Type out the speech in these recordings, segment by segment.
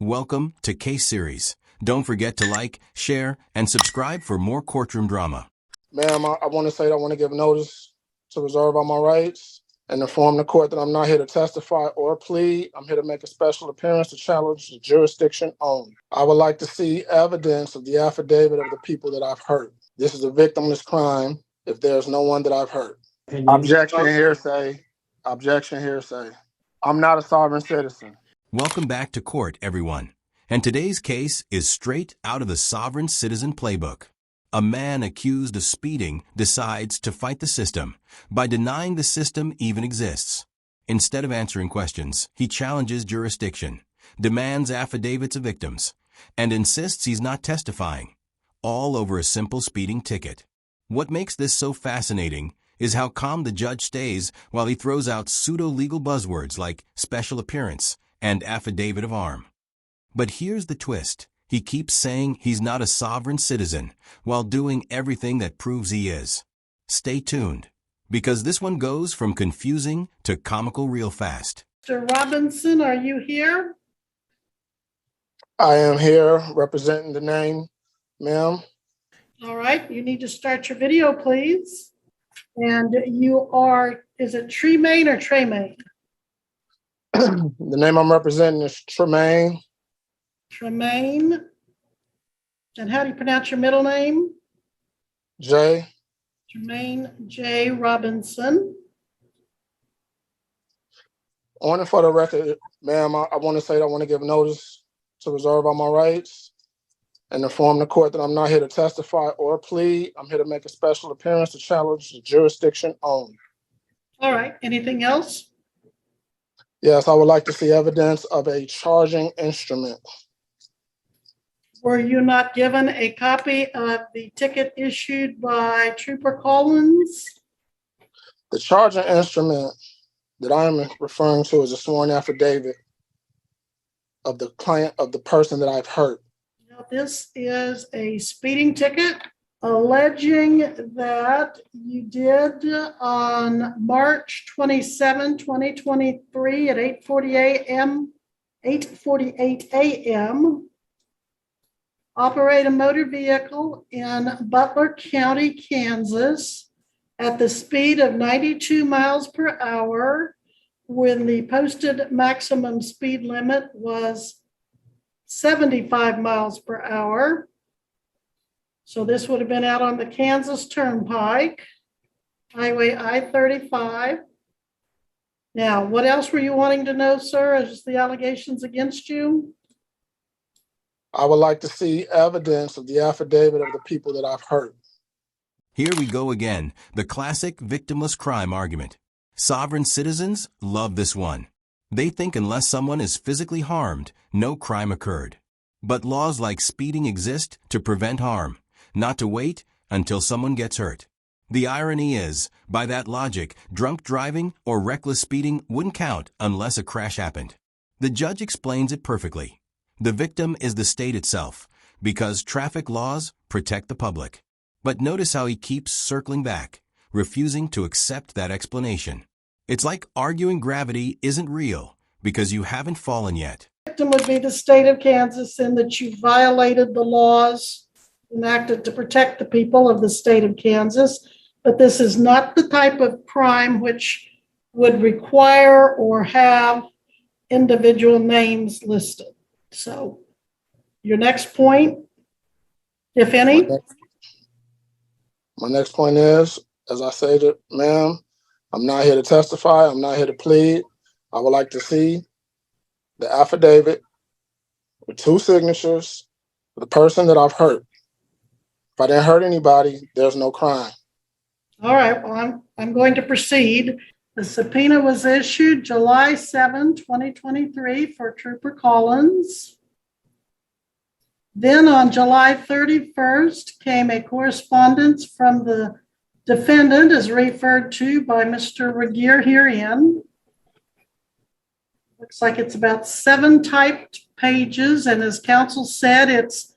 Welcome to Case Series. Don't forget to like, share, and subscribe for more courtroom drama. Ma'am, I want to say that I want to give notice to reserve all my rights and inform the court that I'm not here to testify or plead. I'm here to make a special appearance to challenge the jurisdiction only. I would like to see evidence of the affidavit of the people that I've hurt. This is a victimless crime if there's no one that I've hurt. Objection hearsay. Objection hearsay. I'm not a sovereign citizen. Welcome back to court, everyone. And today's case is straight out of the Sovereign Citizen Playbook. A man accused of speeding decides to fight the system by denying the system even exists. Instead of answering questions, he challenges jurisdiction, demands affidavits of victims, and insists he's not testifying, all over a simple speeding ticket. What makes this so fascinating is how calm the judge stays while he throws out pseudo-legal buzzwords like special appearance and affidavit of arm. But here's the twist. He keeps saying he's not a sovereign citizen while doing everything that proves he is. Stay tuned, because this one goes from confusing to comical real fast. Mr. Robinson, are you here? I am here representing the name, ma'am. All right, you need to start your video, please. And you are, is it Tremaine or Tremaine? The name I'm representing is Tremaine. Tremaine. And how do you pronounce your middle name? J. Tremaine J. Robinson. On and for the record, ma'am, I want to say that I want to give notice to reserve all my rights and inform the court that I'm not here to testify or plead. I'm here to make a special appearance to challenge the jurisdiction only. All right, anything else? Yes, I would like to see evidence of a charging instrument. Were you not given a copy of the ticket issued by Trooper Collins? The charging instrument that I am referring to is a sworn affidavit of the client, of the person that I've hurt. Now, this is a speeding ticket alleging that you did on March 27, 2023 at 8:48 a.m. operate a motor vehicle in Butler County, Kansas at the speed of 92 miles per hour when the posted maximum speed limit was 75 miles per hour. So this would have been out on the Kansas Turnpike, Highway I-35. Now, what else were you wanting to know, sir, as the allegations against you? I would like to see evidence of the affidavit of the people that I've hurt. Here we go again, the classic victimless crime argument. Sovereign citizens love this one. They think unless someone is physically harmed, no crime occurred. But laws like speeding exist to prevent harm, not to wait until someone gets hurt. The irony is, by that logic, drunk driving or reckless speeding wouldn't count unless a crash happened. The judge explains it perfectly. The victim is the state itself, because traffic laws protect the public. But notice how he keeps circling back, refusing to accept that explanation. It's like arguing gravity isn't real because you haven't fallen yet. The victim would be the state of Kansas in that you violated the laws enacted to protect the people of the state of Kansas. But this is not the type of crime which would require or have individual names listed. So your next point, if any? My next point is, as I stated, ma'am, I'm not here to testify. I'm not here to plead. I would like to see the affidavit with 2 signatures for the person that I've hurt. If I didn't hurt anybody, there's no crime. All right, well, I'm going to proceed. The subpoena was issued July 7, 2023 for Trooper Collins. Then on July 31st came a correspondence from the defendant as referred to by Mr. Regier herein. Looks like it's about 7 typed pages, and as counsel said, it's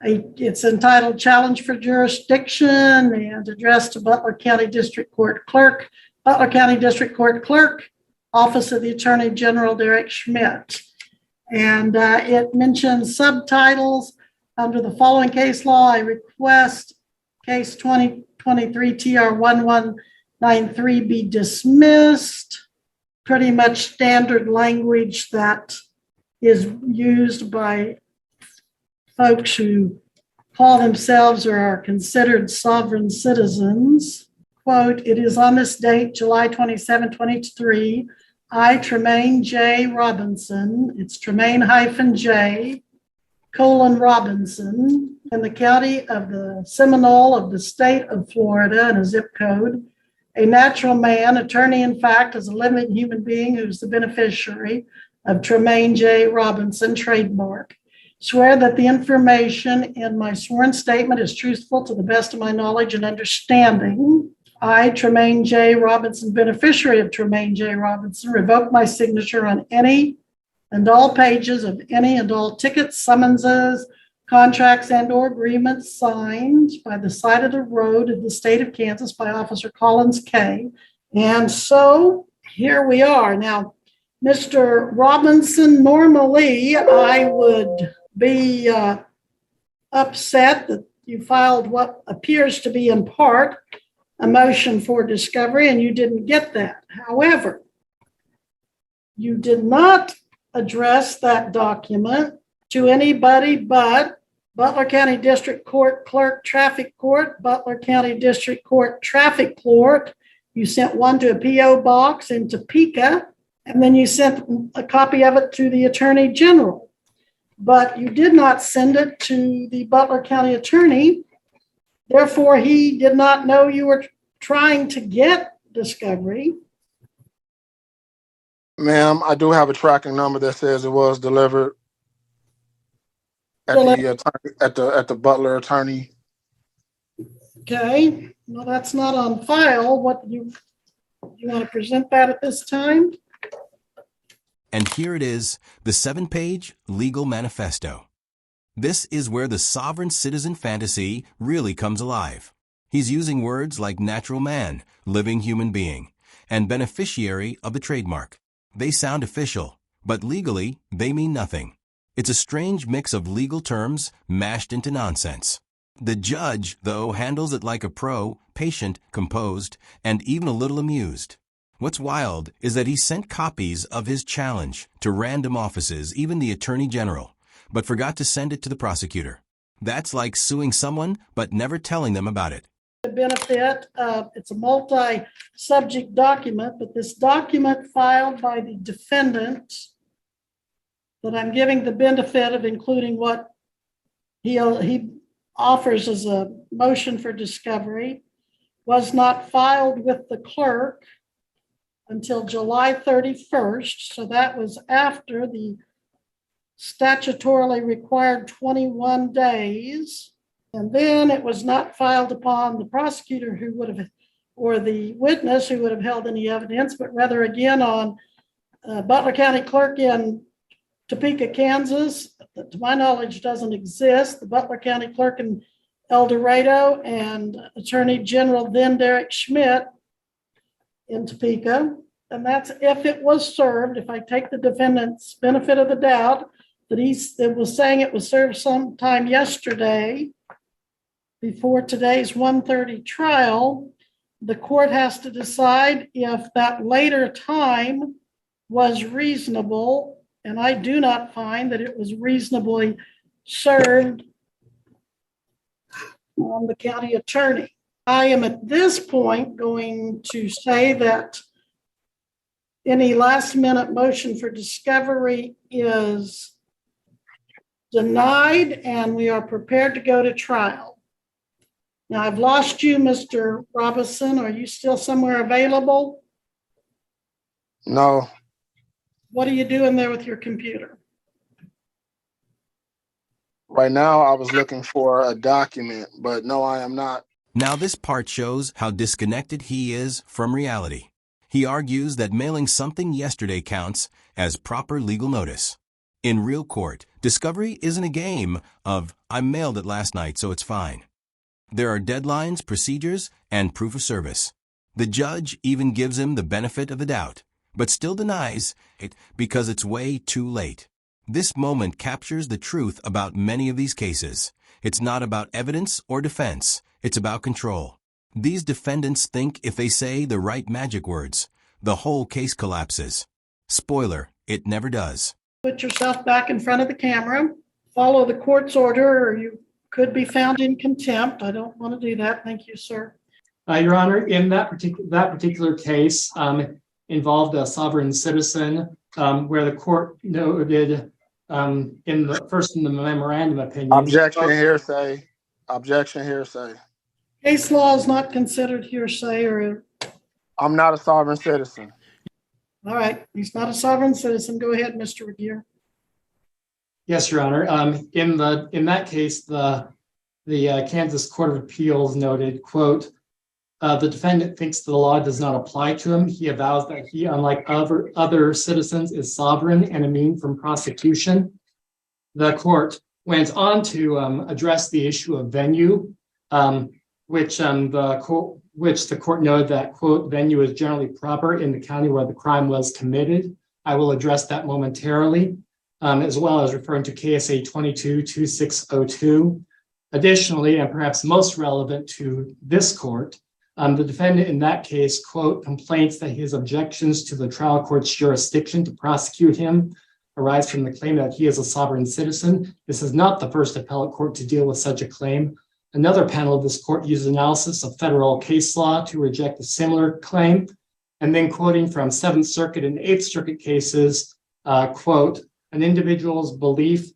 entitled Challenge for Jurisdiction and addressed to Butler County District Court Clerk, Office of the Attorney General Derek Schmidt. And it mentions subtitles under the following case law. I request case 2023 TR 1193 be dismissed. Pretty much standard language that is used by folks who call themselves or are considered sovereign citizens. Quote, it is on this date, July 27, 2023, I, Tremaine J. Robinson, it's Tremaine-J, Robinson, in the county of the Seminole of the state of Florida and a zip code, a natural man, attorney in fact, as a living human being who's the beneficiary of Tremaine J. Robinson trademark. Swear that the information in my sworn statement is truthful to the best of my knowledge and understanding. I, Tremaine J. Robinson, beneficiary of Tremaine J. Robinson, revoke my signature on any and all pages of any and all tickets, summonses, contracts, and or agreements signed by the side of the road in the state of Kansas by Officer Collins K. And so here we are. Now, Mr. Robinson, normally I would be upset that you filed what appears to be in part a motion for discovery and you didn't get that. However, you did not address that document to anybody but Butler County District Court Clerk Traffic Court, Butler County District Court Traffic Court. You sent one to a P.O. box in Topeka, and then you sent a copy of it to the Attorney General. But you did not send it to the Butler County Attorney. Therefore, he did not know you were trying to get discovery. Ma'am, I do have a tracking number that says it was delivered at the Butler attorney. Okay, well, that's not on file. What you want to present that at this time? And here it is, the 7-page legal manifesto. This is where the sovereign citizen fantasy really comes alive. He's using words like natural man, living human being, and beneficiary of the trademark. They sound official, but legally, they mean nothing. It's a strange mix of legal terms mashed into nonsense. The judge, though, handles it like a pro, patient, composed, and even a little amused. What's wild is that he sent copies of his challenge to random offices, even the Attorney General, but forgot to send it to the prosecutor. That's like suing someone but never telling them about it. The benefit of it's a multi-subject document, but this document filed by the defendant that I'm giving the benefit of including what he offers as a motion for discovery was not filed with the clerk until July 31st. So that was after the statutorily required 21 days. And then it was not filed upon the prosecutor who would have, or the witness who would have held any evidence, but rather again on Butler County Clerk in Topeka, Kansas, that to my knowledge doesn't exist, the Butler County Clerk in El Dorado, and Attorney General then Derek Schmidt in Topeka. And that's if it was served, if I take the defendant's benefit of the doubt, that it was saying it was served sometime yesterday before today's 1:30 trial, the court has to decide if that later time was reasonable. And I do not find that it was reasonably served on the county attorney. I am at this point going to say that any last minute motion for discovery is denied and we are prepared to go to trial. Now I've lost you, Mr. Robinson. Are you still somewhere available? No. What are you doing there with your computer? Right now, I was looking for a document, but no, I am not. Now this part shows how disconnected he is from reality. He argues that mailing something yesterday counts as proper legal notice. In real court, discovery isn't a game of, I mailed it last night, so it's fine. There are deadlines, procedures, and proof of service. The judge even gives him the benefit of the doubt, but still denies it because it's way too late. This moment captures the truth about many of these cases. It's not about evidence or defense. It's about control. These defendants think if they say the right magic words, the whole case collapses. Spoiler, it never does. Put yourself back in front of the camera, follow the court's order, or you could be found in contempt. I don't want to do that. Thank you, sir. Your Honor, in that particular case involved a sovereign citizen where the court noted in the memorandum opinion. Objection, hearsay. Objection, hearsay. Case law is not considered hearsay or. I'm not a sovereign citizen. All right, he's not a sovereign citizen. Go ahead, Mr. Regier. Yes, Your Honor. In that case, the Kansas Court of Appeals noted, quote, the defendant thinks the law does not apply to him. He avows that he, unlike other citizens, is sovereign and immune from prosecution. The court went on to address the issue of venue, which the court noted that, quote, venue is generally proper in the county where the crime was committed. I will address that momentarily, as well as referring to KSA 22-2602. Additionally, and perhaps most relevant to this court, the defendant in that case, quote, complains that his objections to the trial court's jurisdiction to prosecute him arise from the claim that he is a sovereign citizen. This is not the first appellate court to deal with such a claim. Another panel of this court used analysis of federal case law to reject a similar claim. And then quoting from Seventh Circuit and Eighth Circuit cases, quote, an individual's belief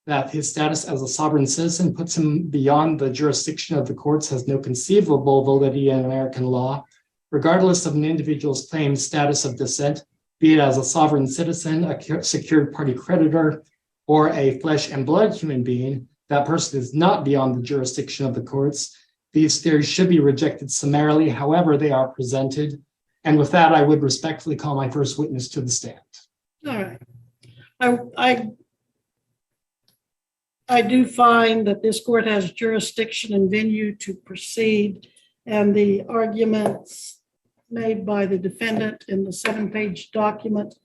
that his status as a sovereign citizen puts him beyond the jurisdiction of the courts has no conceivable validity in American law, regardless of an individual's claimed status of descent, be it as a sovereign citizen, a secured party creditor, or a flesh and blood human being. That person is not beyond the jurisdiction of the courts. These theories should be rejected summarily, however they are presented. And with that, I would respectfully call my first witness to the stand. All right. I do find that this court has jurisdiction and venue to proceed, and the arguments made by the defendant in the 7-page document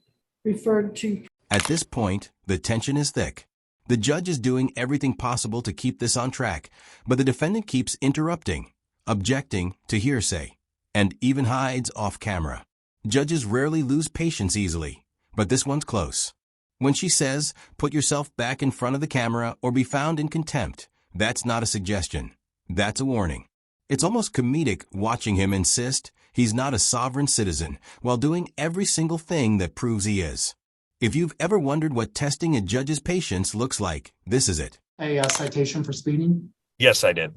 referred to. At this point, the tension is thick. The judge is doing everything possible to keep this on track, but the defendant keeps interrupting, objecting to hearsay, and even hides off camera. Judges rarely lose patience easily, but this one's close. When she says, put yourself back in front of the camera or be found in contempt, that's not a suggestion. That's a warning. It's almost comedic watching him insist he's not a sovereign citizen while doing every single thing that proves he is. If you've ever wondered what testing a judge's patience looks like, this is it. A citation for speeding? Yes, I did.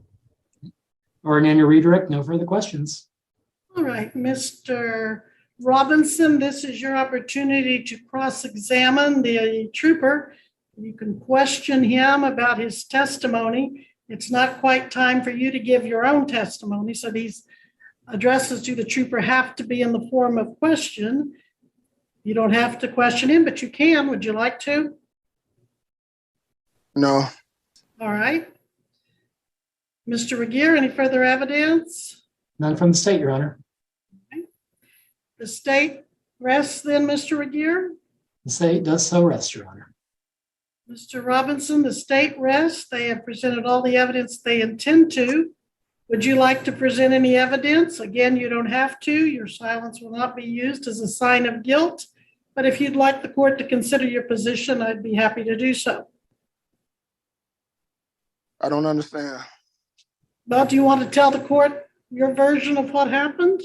Or an annual redirect? No further questions. All right, Mr. Robinson, this is your opportunity to cross-examine the trooper. You can question him about his testimony. It's not quite time for you to give your own testimony, so these addresses to the trooper have to be in the form of question. You don't have to question him, but you can. Would you like to? No. All right. Mr. Regier, any further evidence? None from the state, Your Honor. The state rests then, Mr. Regier? The state does so rest, Your Honor. Mr. Robinson, the state rests. They have presented all the evidence they intend to. Would you like to present any evidence? Again, you don't have to. Your silence will not be used as a sign of guilt. But if you'd like the court to consider your position, I'd be happy to do so. I don't understand. Well, do you want to tell the court your version of what happened?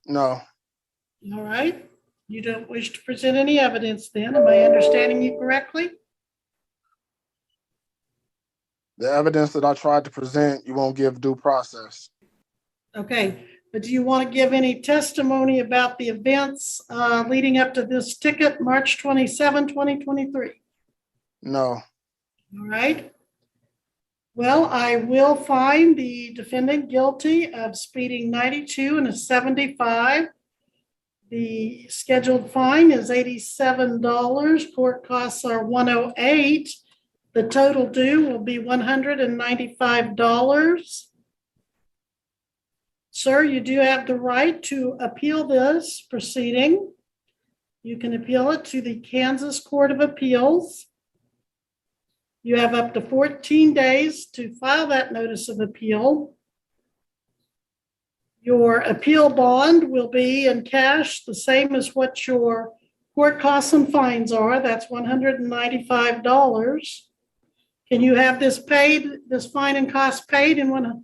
No. All right. You don't wish to present any evidence then. Am I understanding you correctly? The evidence that I tried to present, you won't give due process. Okay. But do you want to give any testimony about the events leading up to this ticket, March 27, 2023? No. All right. Well, I will find the defendant guilty of speeding 92 and a 75. The scheduled fine is $87. Court costs are $108. The total due will be $195. Sir, you do have the right to appeal this proceeding. You can appeal it to the Kansas Court of Appeals. You have up to 14 days to file that notice of appeal. Your appeal bond will be in cash, the same as what your court costs and fines are. That's $195. Can you have this paid, this fine and cost paid in